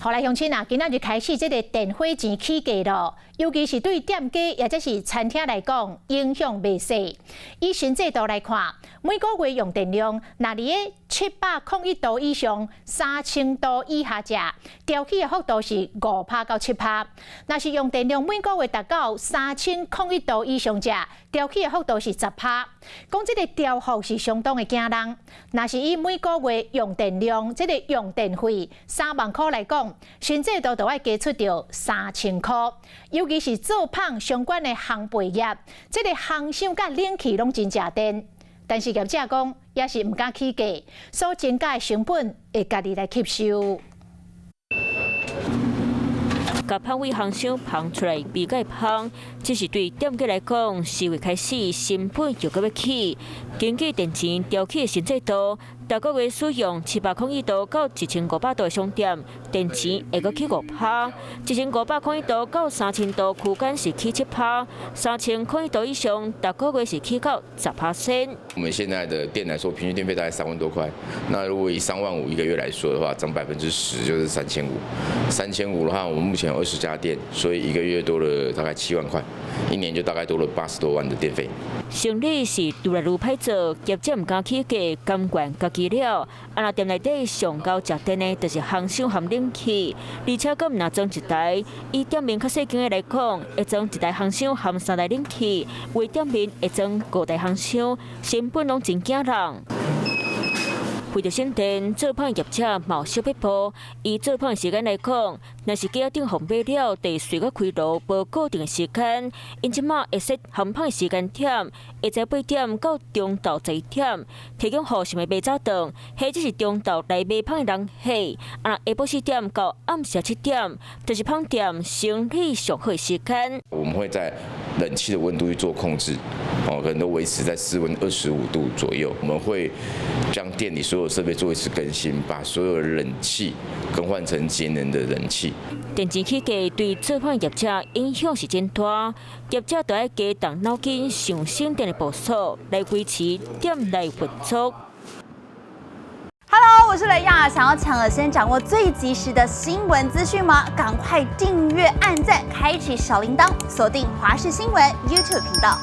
后来乡亲啊，今仔日开始，这个电火钱起价咯，尤其是对店家或者是餐厅来讲，影响袂小。以新制度来看，每个月用电量，若伫个701度以上、3000度以下者，调起的幅度是5%到7%；若是用电量每个月达到3001度以上者，调起的幅度是10%。讲这个调幅是相当的惊人。若是以每个月用电量，这个用电费3万块来讲，新制度就要加出到3000块。尤其是做胖相关的烘焙业，这个烘箱甲冷气拢真食电。但是业者讲，也是毋敢起价，所增加的成本会家己来吸收。甲香味烘箱烘出来比较香，只是对店家来讲，4月开始成本又搁要起。根据电钱调起的新制度，大个月使用701度到1500度的商店，电钱会搁起5%；1500度到3000度区间是起7%；3000度以上，大个月是起到10%。我们现在的店来说，平均电费大概3万多块。那如果以3万5一个月来说的话，涨10%就是3500。3500的话，我们目前有20家店，所以一个月多了大概7万块，一年就大概多了80多万的电费。生意是愈来愈歹做，业者唔敢起价，甘愿家己了。若店内底上高食电的，就是烘箱含冷气，而且阁唔若装一台。以店面较细间的来讲，会装一台烘箱含3台冷气；为店面会装5台烘箱，成本拢真惊人。为着省电，做胖业者嘛有小撇步。以做胖时间来讲，若是家顶烘焙了，得随个开炉无固定的时间，因即马会设烘胖时间点，下晝8點到中昼11點，提供予想要买早顿，或者是中昼来买胖的人下。下晡4點到暗時7點，就是胖店生意上好的时间。我们会在冷气的温度去做控制，可能都维持在室温25度左右。我们会将店里所有设备做一次更新，把所有的冷气更换成节能的冷气。电钱起价对做胖业者影响是真大，业者都要加动脑筋想省电的步数，来维持店内运作。Hello， 我是雷亚，想要抢了先掌握最及时的新闻资讯吗？赶快订阅、按赞、开启小铃铛，锁定华视新闻 YouTube 频道。